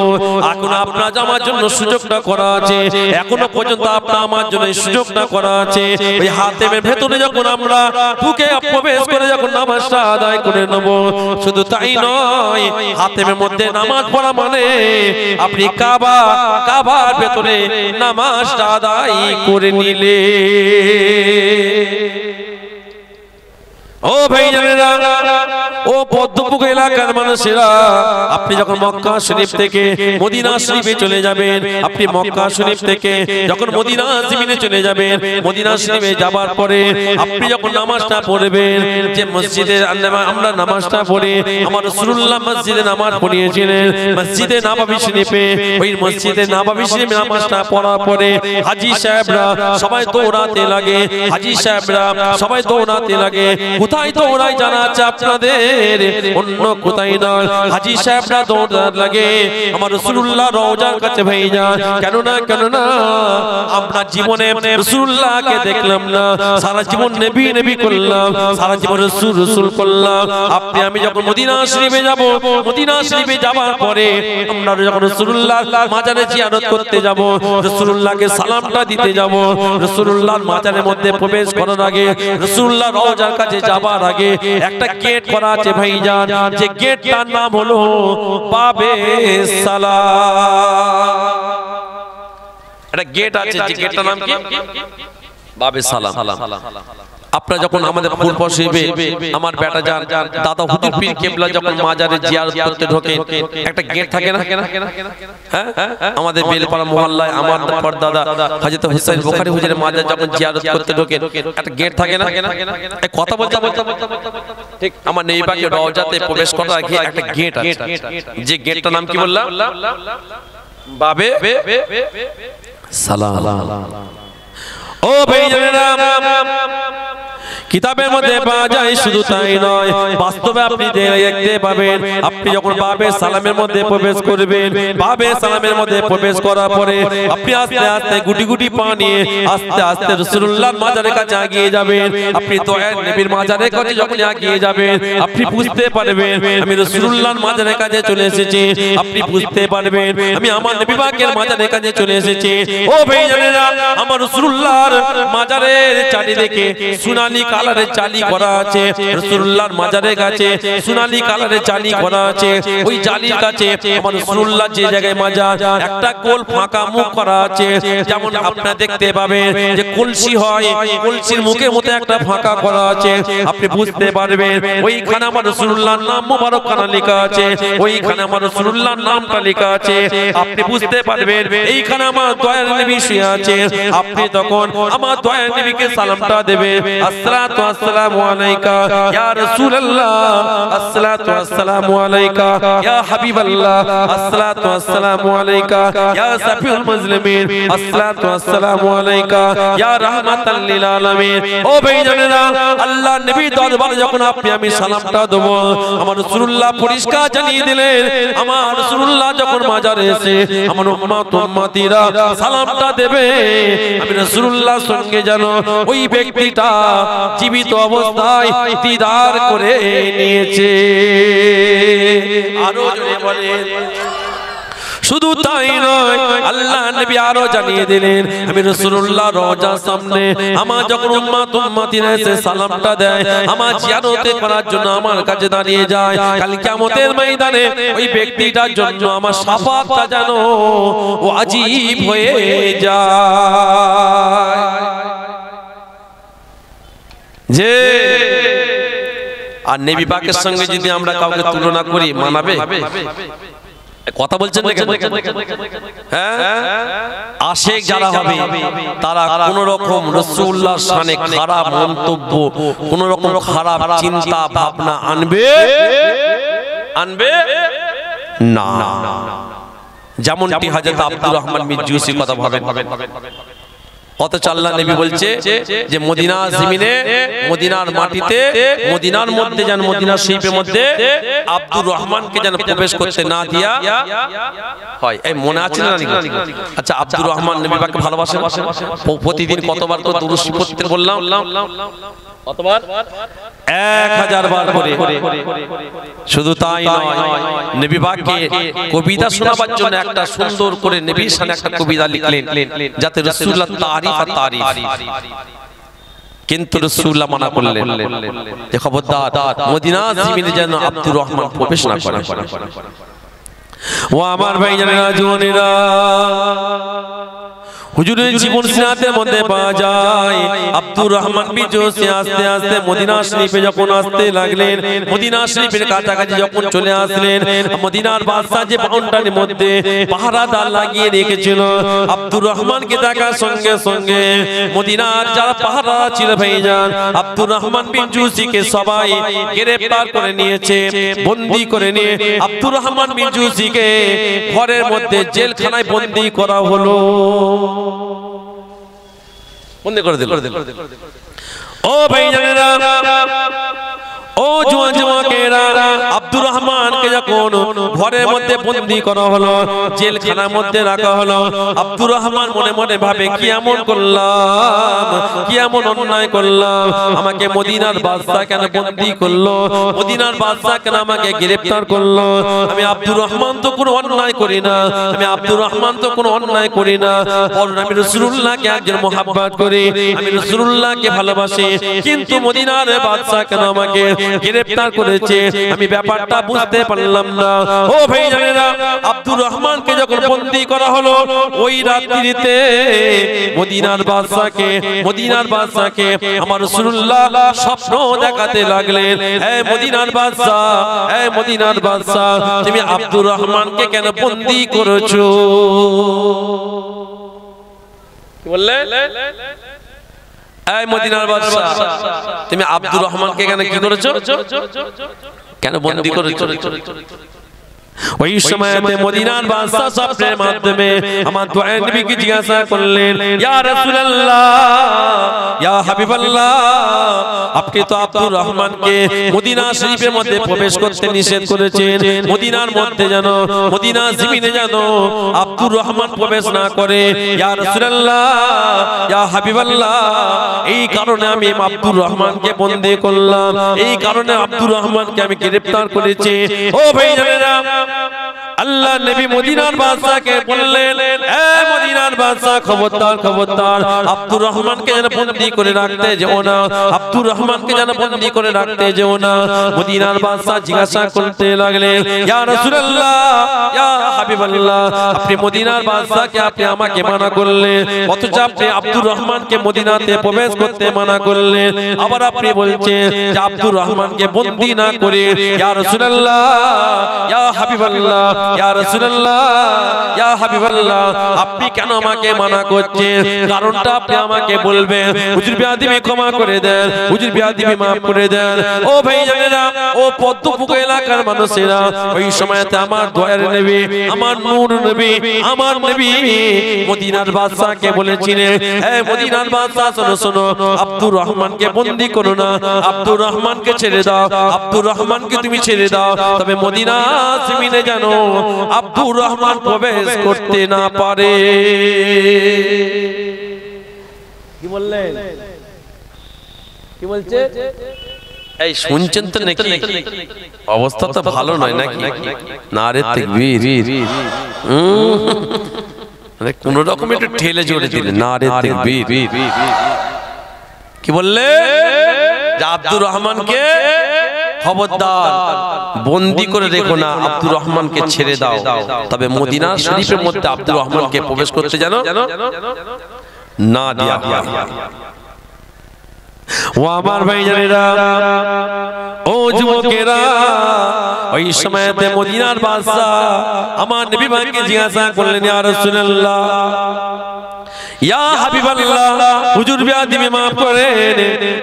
এখন আপনার আমার জন্য সুযোগটা করা আছে, এখনো পর্যন্ত আপনার আমার জন্য সুযোগটা করা আছে। ওই হাতিমের ভেতরে যখন আমরা ঢুকে প্রবেশ করে যখন নামাজটা আদায় করে নেব, শুধু তাই নয়, হাতিমের মধ্যে নামাজ পড়া মানে আপনি কাবার ভেতরে নামাজটা আদায় করে নিলে। ও ভাইজানেরা, ও পদ্মপুর এলাকার মানুষেরা, আপনি যখন মক্কা শরীফ থেকে মদিনা শরীফে চলে যাবেন, আপনি মক্কা শরীফ থেকে যখন মদিনা জমিনে চলে যাবেন, মদিনা শরীফে যাবার পরে আপনি যখন নামাজটা পড়বেন, যে মসজিদে আমরা নামাজটা পড়ি, আমার রাসূলুল্লাহ মসজিদে নামাজ পড়িয়েছিলেন, মসজিদে নববী শরীফে, ওই মসজিদে নববী শরীফে নামাজটা পড়ার পরে হাজী সাহেবরা সবাই দৌড়াতে লাগে, হাজী সাহেবরা সবাই দৌড়াতে লাগে। কোথায় দৌড়াই জানা আছে আপনাদের? অন্য কোথায় নয়, হাজী সাহেবরা দৌড়াতে লাগে আমার রাসূলুল্লাহ রওজার কাছে ভাইজান। কেন না আমরা জীবনে রাসূলুল্লাহকে দেখলাম না, সারা জীবন নবী করলাম, সারা জীবন রাসূল করলাম। আপনি আমি যখন মদিনা শরীফে যাব, মদিনা শরীফে যাবার পরে আমরা যখন রাসূলুল্লাহর মাজারে জিয়ারত করতে যাব, রাসূলুল্লাহকে সালামটা দিতে যাব, রাসূলুল্লাহর মাজারের মধ্যে প্রবেশ করার আগে, রাসূলুল্লাহ রওজার কাছে যাবার আগে একটা গেট করা আছে ভাইজান, যে গেটটার নাম হলো বাবে সালাম। একটা গেট আছে, যে গেটটার নাম কি? বাবে সালাম। আপনারা যখন আমাদের পূর্ব শরীফে আমার বেটা যান দাদা হুজুর পীর কেবলা যখন মাজারে জিয়ারত করতে ঢোকে, একটা গেট থাকে না? হ্যাঁ, আমাদের বেলপাড়া মহল্লায় আমার পরদাদা হযরত হুসাইন বুখারী হুজুরের মাজার যখন জিয়ারত করতে ঢোকে একটা গেট থাকে না? এই কথা বলতে ঠিক আমার নবী পাকের রওজাতে প্রবেশ করার আগে একটা গেট আছে, যে গেটটার নাম কি বললাম? বাবে সালাম। ও ভাইজানেরা, কিতাবের মধ্যে পাওয়া যায়, শুধু তাই নয়, বাস্তবে আপনি দেখতে পাবেন। আপনি যখন বাবে সালামের মধ্যে প্রবেশ করবেন, বাবে সালামের মধ্যে প্রবেশ করার পরে আপনি আস্তে আস্তে গুটি গুটি পা নিয়ে আস্তে আস্তে রাসূলুল্লাহর মাজারের কাছে এগিয়ে যাবেন। আপনি দয়ার নবীর মাজারের কাছে যখন এগিয়ে যাবেন, আপনি বুঝতে পারবেন আমি রাসূলুল্লাহর মাজারের কাছে চলে এসেছি। আপনি বুঝতে পারবেন আমি আমার নবী পাকের মাজারের কাছে চলে এসেছি। ও ভাইজানেরা, আমার রাসূলুল্লাহর মাজারের চারিদিকে সোনালী কালারের জালি করা আছে, রাসূলুল্লাহর মাজারের কাছে সোনালী কালারের জালি করা আছে। ওই জালির কাছে আমার রাসূলুল্লাহ যে জায়গায় মাজার, একটা গোল ফাঁকা মুখ করা আছে, যেমন আপনারা দেখতে পাবেন যে কলসি হয়, কলসির মুখে মতো একটা ফাঁকা করা আছে। আপনি বুঝতে পারবেন ওইখানে আমার রাসূলুল্লাহর নাম মোবারক খানা লেখা আছে, ওইখানে আমার রাসূলুল্লাহর নামটা লেখা আছে। আপনি বুঝতে পারবেন এইখানে আমার দয়ার নবী শুয়ে আছে। আপনি তখন আমার দয়ার নবীকে সালামটা দেবেন, আসসালামু আসসালাতু ওয়াসসালামু আলাইকা ইয়া রাসূলুল্লাহ, আসসালাতু ওয়াসসালামু আলাইকা ইয়া হাবিবাল্লাহ, আসসালাতু ওয়াসসালামু আলাইকা ইয়া সাফিউল মুজলিমিন, আসসালাতু ওয়াসসালামু আলাইকা ইয়া রাহমাতাল লিল আলামিন। ও ভাইজানেরা, আল্লাহর নবী দরবারে যখন আপনি আমি সালামটা দেব, আমার রাসূলুল্লাহ পরিষ্কার জানিয়ে দিলেন, আমার রাসূলুল্লাহ যখন মাজারে এসে আমার উম্মত উম্মতিরা সালামটা দেবে, আমি রাসূলুল্লাহর সঙ্গে যেন ওই ব্যক্তিটা জীবিত অবস্থায় দিদার করে নিয়েছে। আরো জোরে বলেন। শুধু তাই নয়, আল্লাহ নবী আরো জানিয়ে দিলেন, আমি রাসূলুল্লাহ রওজার সামনে আমার যখন উম্মত উম্মতিরা এসে সালামটা দেয়, আমার জিয়ারতে করার জন্য আমার কাছে দাঁড়িয়ে যায়, কাল কিয়ামতের ময়দানে ওই ব্যক্তিটার জন্য আমার শাফাআতটা যেন ওয়াজিব হয়ে যায়। যে আর নবী পাকের সঙ্গে যদি আমরা কাউকে তুলনা করি, মানাবে? কথা বলছেন না কেন? হ্যাঁ, আশিক যারা হবে তারা কোন রকম রাসূলুল্লাহর শানে খারাপ মন্তব্য, কোন রকম খারাপ চিন্তা ভাবনা আনবে না। যেমনটি হযরত আব্দুর রহমান মিরজুসি কথা ভাবেন। অথচ আল্লাহ নবী বলছে যে মদিনা জমিনে, মদিনার মাটিতে, মদিনার মধ্যে যেন, মদিনার শরীফের মধ্যে আব্দুর রহমানকে যেন প্রবেশ করতে না দিয়া হয়। এই মনে আছে না? আচ্ছা, আব্দুর রহমান নবী পাককে ভালোবাসেন? প্রতিদিন কতবার করে দুরূদ শরীফ পড়তে বললাম? কতবার? 1000 বার করে। শুধু তাই নয়, নবী পাককে কবিতা শোনাবার জন্য একটা সুন্দর করে নবীর শানে একটা কবিতা লিখলেন, যাতে রাসূলুল্লাহ তারিফ আর তারিফ। কিন্তু রাসূলুল্লাহ মানা করলেন যে খবরদার মদিনা জমিনে যেন আব্দুর রহমান প্রবেশ না করে। ও আমার ভাইজানেরা, জওয়ানেরা, হুজুরের জীবন সিরাতের মধ্যে পাওয়া যায় আব্দুর রহমান মিরজুসি আস্তে আস্তে মদিনা শরীফে যখন আসতে লাগলেন, মদিনা শরীফের কাছাকাছি যখন চলে আসলেন, মদিনার বাদশা যে বাউন্ডারির মধ্যে পাহারাদার লাগিয়ে রেখেছিল, আব্দুর রহমানকে দেখার সঙ্গে সঙ্গে মদিনার যারা পাহারাদার ছিল ভাইজান, আব্দুর রহমান মিরজুসিকে সবাই গ্রেফতার করে নিয়েছে, বন্দী করে নিয়ে আব্দুর রহমান মিরজুসিকে ঘরের মধ্যে জেলখানায় বন্দী করা হলো। বন্দী করে দিল। ও ভাইজানেরা, ও যুবকেরা, আব্দুর রহমানকে যখন ঘরের মধ্যে বন্দী করা হলো, জেলখানার মধ্যে রাখা হলো, আব্দুর রহমান মনে মনে ভাবে, কি এমন করলাম, কি এমন অন্যায় করলাম, আমাকে মদিনার বাদশা কেন বন্দী করলো, মদিনার বাদশা কেন আমাকে গ্রেফতার করলো? আমি আব্দুর রহমান তো কোনো অন্যায় করি না, আমি আব্দুর রহমান তো কোনো অন্যায় করি না, বরং আমি রাসূলুল্লাহকে একজন মুহাব্বত করি, আমি রাসূলুল্লাহকে ভালোবাসি, কিন্তু মদিনার বাদশা কেন আমাকে গ্রেফতার করেছে, আমি ব্যাপারটা বুঝতে পারলাম না। ও ভাইজানেরা, আব্দুর রহমানকে যখন বন্দী করা হলো, ওই রাত্রিতে মদিনার বাদশাকে আমার রাসূলুল্লাহ স্বপ্ন দেখাতে লাগলেন, হে মদিনার বাদশা, তুমি আব্দুর রহমানকে কেন বন্দী করেছো? কি বললেন? এই মদিনার বাদশা, তুমি আব্দুর রহমানকে কেন কি করেছো, কেন বন্দী করেছো? ওই সময়তে মদিনার বাদশা স্বপ্নের মাধ্যমে আমার দয়ার নবীকে জিজ্ঞাসা করলেন, ইয়া রাসূলুল্লাহ, ইয়া হাবিবাল্লাহ, আপনি তো আব্দুর রহমানকে মদিনা শরীফের মধ্যে প্রবেশ করতে নিষেধ করেছেন, মদিনার মধ্যে যেন, মদিনা জমিনে যেন আব্দুর রহমান প্রবেশ না করে। ইয়া রাসূলুল্লাহ, ইয়া হাবিবাল্লাহ, এই কারণে আমি আব্দুর রহমানকে বন্দী করলাম, এই কারণে আব্দুর রহমানকে আমি গ্রেফতার করেছি। ও ভাইজানেরা, আল্লাহ নবী মদিনার বাদশাকে বললেন, এ মদিনার বাদশা, খবরদার, আব্দুর রহমানকে যেন বন্দী করে রাখতে যেও না, আব্দুর রহমানকে যেন বন্দী করে রাখতে যেও না। মদিনার বাদশা জিজ্ঞাসা করতে লাগলেন, ইয়া রাসূলুল্লাহ, ইয়া হাবিবাল্লাহ, আপনি মদিনার বাদশাকে আপনি আমাকে মানা করলেন, অথচ আপনি আব্দুর রহমানকে মদিনাতে প্রবেশ করতে মানা করলেন, আবার আপনি বলছেন যে আব্দুর রহমানকে বন্দী না করে, ইয়া রাসূলুল্লাহ, ইয়া হাবিবাল্লাহ, ইয়া রাসূলুল্লাহ, ইয়া হাবিবাল্লাহ, আপনি কেন আমাকে আমাকে মানা করছে, কারণটা আপনি আমাকে বলবেন। হুজুর বেয়াদবি ক্ষমা করে দেন, হুজুর বেয়াদবি maaf করে দেন। ও ভাই জানেরা, ও পদ্মপুকুর এলাকার মানুষেরা, ওই সময়তে আমার দয়ার নবী, আমার নূর নবী, আমার নবী মদিনার বাদশাকে বলেছিলেন, এই মদিনার বাদশা শোনো শোনো, আব্দুর রহমানকে বন্দী করো না, আব্দুর রহমানকে ছেড়ে দাও, আব্দুর রহমানকে তুমি ছেড়ে দাও, তবে মদিনা জমিনে জানো আব্দুর রহমান প্রবেশ করতে না পারে। কি বললেন? কি বলছে? এই শুনছেন তো নাকি? অবস্থা তো ভালো নয় নাকি? নারে তাকবীর, মানে কোন রকম একটু ঠেলে জোরে দিলেন, নারে তাকবীর। কি বললে? যে আব্দুর রহমানকে খবরদার বন্দি করে রেখো না, আব্দুর রহমানকে ছেড়ে দাও, তবে মদিনা শরীফের মধ্যে আব্দুর রহমানকে প্রবেশ করতে জানো না দেয়া হয়। ও আমার ভাইজানেরা, ও যুবকেরা, ওই সময়তে মদিনার বাদশা আমার নবী পাককে জিজ্ঞাসা করলেন, ইয়া রাসূলুল্লাহ, ইয়া হাবিবাল্লাহ, হুজুর বেয়াদবি maaf করেন,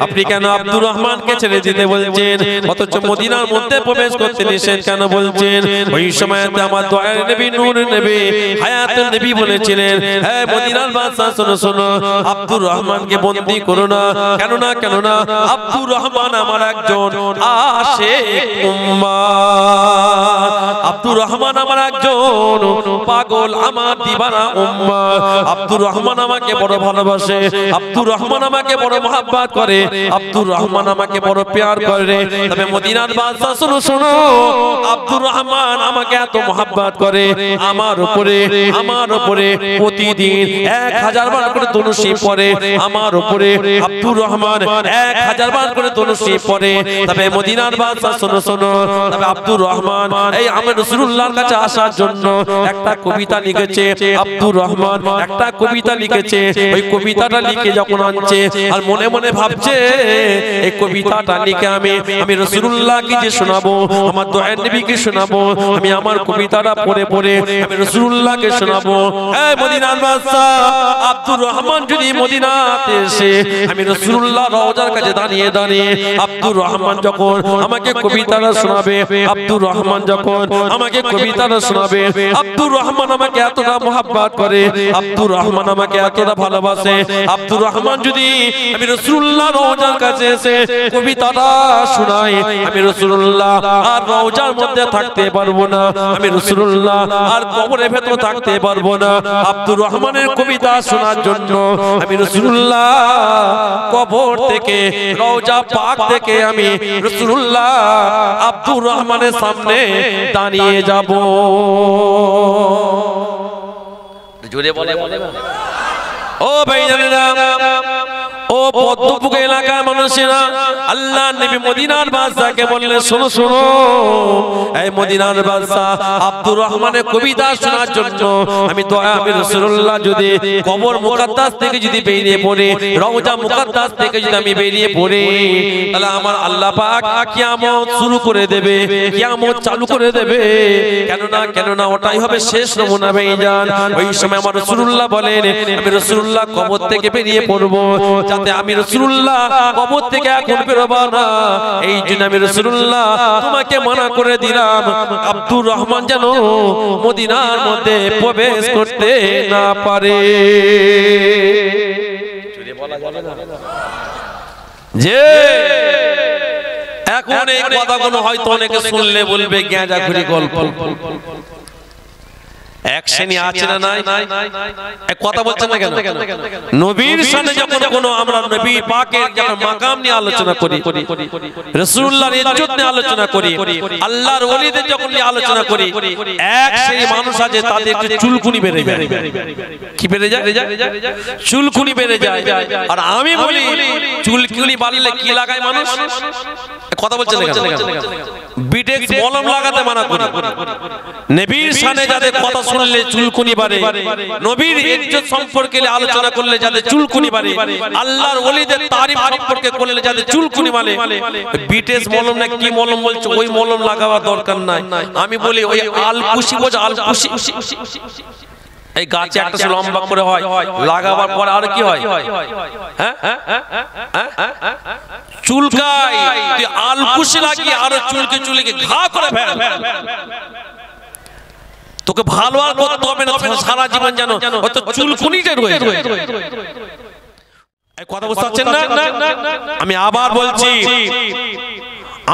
আপনি কেন আব্দুর রহমানকে ছেড়ে দিতে বলছেন, অথচ মদিনার মধ্যে প্রবেশ করতে নিষেধ কেন বলছেন? ওই সময়তে আমার দয়ার নবী, নূর নবী, হায়াতুন নবী বলেছিলেন, হে মদিনার বাদশা শোনো শোনো, আব্দুর রহমানকে বন্দী করো না। কেন না? কেন না? আব্দুর রহমান আমার একজন আশিক উম্মাহ, আব্দুর রহমান আমার একজন পাগল, আমার দিবানা উম্মাহ। আব্দুর রহমান আমাকে বড় ভালোবাসে, আব্দুর রহমান আমাকে বড় মহব্বত করে, আব্দুর রহমান আমাকে বড় প্যার করে। তবে মদিনার বাদশা শোনো শোনো, আব্দুর রহমান আমাকে এত মহব্বত করে, আমার উপরে প্রতিদিন 1000 বার করে দুরূদ পড়ে, আমার উপরে আব্দুর রহমান 1000 বার করে দুরূদ পড়ে। তবে মদিনার বাদশা শোনো শোনো, তবে আব্দুর রহমান এই আমার রাসূলুল্লাহর কাছে আসার জন্য একটা কবিতা লিখেছে। আব্দুর রহমান একটা কবিতা লিখেছে, ওই কবিতাটা লিখে যখন আনছে আর মনে মনে ভাবছে, এই কবিতাটা লিখে আমি রাসূলুল্লাহকে যে শোনাবো, আমার দয়ার নবীকে শোনাবো, আমি আমার কবিতাটা পড়ে পড়ে আমি রাসূলুল্লাহকে শোনাবো। এই মদিনার বাদশা আব্দুর রহমান যদি মদিনাতে এসে আমি রাসূলুল্লাহ রওজার কাছে দাঁড়িয়ে দাঁড়িয়ে আব্দুর রহমান যখন আমাকে কবিতাটা শোনাবে, আব্দুর রহমান যখন আমাকে কবিতাটা শোনাবে, আব্দুর রহমান আমাকে এতটা মহব্বত করে, আব্দুর রহমান আমাকে এতটা ভালোবাসে, আব্দুর রহমান যদি আমি রাসূলুল্লাহ রওজার কাছে এসে কবিতাটা শোনাই, আমি রাসূলুল্লাহ আর রওজার মধ্যে থাকতে পারবো না, আমি রাসূলুল্লাহ আর কবরের ভেতর থাকতে পারবো না। আব্দুর রহমানের কবিতা শোনার জন্য আমি রাসূলুল্লাহ কবর থেকে, রওজা পাক থেকে আমি রাসূলুল্লাহ আব্দুর রহমানের সামনে দাঁড়িয়ে যাব। জোরে বলে ও ভাইজানেরা, ও পদ্মপুকুর এলাকার মানুষেরা, আল্লাহ নবী মদিনার বাদশাকে বললেন, শোনো শোনো, এই মদিনার বাদশা আব্দুর রহমানের কবিতা শোনার জন্য আমি রাসূলুল্লাহ যদি কবর মুকাদ্দাস থেকে যদি বেরিয়ে পড়ে, রওজা মুকাদ্দাস থেকে যদি আমি বেরিয়ে পড়ে, তাহলে আমার আল্লাহ পাক কিয়ামত শুরু করে দেবে, কিয়ামত চালু করে দেবে। কেন না ওটাই হবে শেষ নমুনা ভাইজান। ওই সময় আমার রাসূলুল্লাহ বলেন, আমি রাসূলুল্লাহ কবর থেকে বেরিয়ে পড়বো, যাতে আমি রাসূলুল্লাহ কবর থেকে এখন বেরোবো না, এই জন্য আমি রাসূলুল্লাহ তোমাকে মানা করে দিলাম, আব্দুর রহমান যেন মদিনার মধ্যে প্রবেশ করতে না পারে। যে এখন এই কথাগুলো হয়তো অনেকে শুনলে বলবে গ্যাঁজাখুরি গল্প। এক শ্রেণী আছে না নাই? এক কথা বলছেন না কেন? নবীর সামনে যখন কোনো আমরা নবী পাকের যখন মাকাম নিয়ে আলোচনা করি, রাসূলুল্লাহর ইজ্জত নিয়ে আলোচনা করি, আল্লাহর ওলিদের যখন নিয়ে আলোচনা করি, এক শ্রেণী মানুষ আছে তাদের একটু চুলকুনি বেড়ে যায়। কি বেড়ে যায়? চুলকুনি বেড়ে যায়। আর আমি বলি চুলকুনি বাড়লে কি লাগায় মানুষ? কথা বলছেন না কেন? বিটেক্স মলম লাগাতে মানা করি। নবীর সামনে যাদের কথা শুনলে চুলকুনি বাড়ে, নবীর ইজ্জত সম্পর্কে আলোচনা করলে যাদের চুলকুনি বাড়ে, আল্লাহর ওলিদের তারিফ সম্পর্কে করলে যাদের চুলকুনি বাড়ে, বিটেক্স মলম না কি মলম বলছে ওই মলম লাগাবার দরকার নাই। আমি বলি ওই আলকুশি বোঝা, আলকুশি এই গাছে একটা লম্বা করে হয়, লাগাবার পরে আর কি হয়? হ্যাঁ, চুলকায়, তুই আলকুশি লাগিয়ে আরো চুলকে চুলকে ঘা করে ফেল। তোকে ভালো আর করতে হবে না সারা জীবন, জানো হয়তো চুলকুনিতে রয়েছে। কথা বুঝতে পারছেন না? আমি আবার বলছি,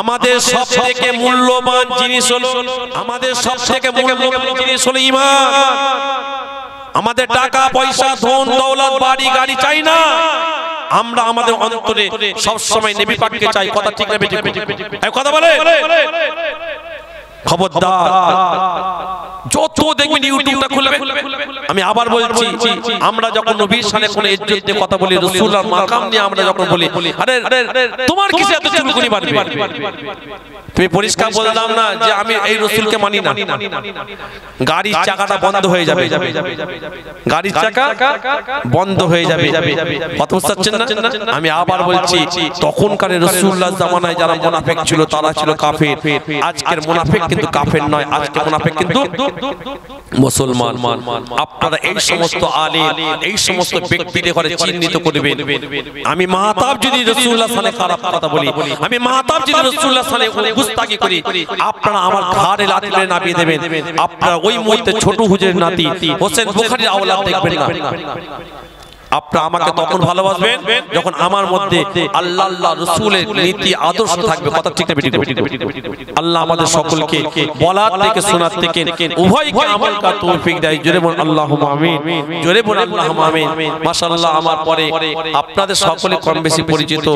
আমাদের সব থেকে মূল্যবান জিনিস হলো, আমাদের সব থেকে মূল্যবান জিনিস হলো ঈমান। আমাদের টাকা পয়সা ধন দৌলত বাড়ি গাড়ি চাই না, আমরা আমাদের অন্তরে সব সময় নবী পাককে চাই। কথা ঠিক না বেঠিক? কথা বলে খবরদার, যত দেখবেন ইউটিউবটা খুলবে, আমি আবার বলছি, আমরা যখন নবীর শানে কোনো ইজ্জত দিয়ে কথা বলি, রাসূলুল্লাহর মাকাম নিয়ে আমরা যখন বলি, আরে তোমার কিসে এত চুলকুনি বাড়বে? তুমি পরিষ্কার বললাম না যে আমি এই রাসূলকে মানি না, গাড়ির চাকাটা বন্ধ হয়ে যাবে, গাড়ির চাকা বন্ধ হয়ে যাবে। কথা বুঝতে পারছেন না? আমি আবার বলছি, তখনকার রাসূলুল্লাহর জামানায় যারা মুনাফিক ছিল তারা ছিল কাফের। আজকের মুনাফিক কিন্তু কাফের নয়, আজকের মুনাফিক কিন্তু মুসলমান। আপনারা এই সমস্ত আলেম, এই সমস্ত ব্যক্তিদের ঘরে চিহ্নিত করবেন। আমি মাহতাব যদি রাসূলুল্লাহর সামনে খারাপ কথা বলি, আমি মাহতাব যদি রাসূলুল্লাহর সামনে গুস্তাখি করি, আপনারা আমার ঘাড়ে লাথি মেরে নামিয়ে দেবেন। আপনারা ওই মুহূর্তে ছোট হুজুরের নাতি হোসেন বুখারীর আওলাদ দেখবেন না। আপনারা আমাকে তখন ভালোবাসবেন যখন আমার মধ্যে আল্লাহ আল্লাহ রাসূলের নীতি আদর্শ থাকবে। কথা ঠিক না বেঠিক? আল্লাহ আমাদের সকলকে বলার থেকে শোনার থেকে উভয়কে আমল করার তৌফিক দেয়। জোরে বলুন আল্লাহুম্মা আমিন, জোরে বলুন আল্লাহুম্মা আমিন। মাশাআল্লাহ, আমার পরে আপনাদের সকলে কম বেশি পরিচিত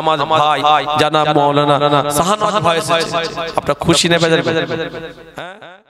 আমার ভাই জানাব মাওলানা শাহানওয়াজ ভাই এসেছে। আপনারা খুশি না বেজার? হ্যাঁ।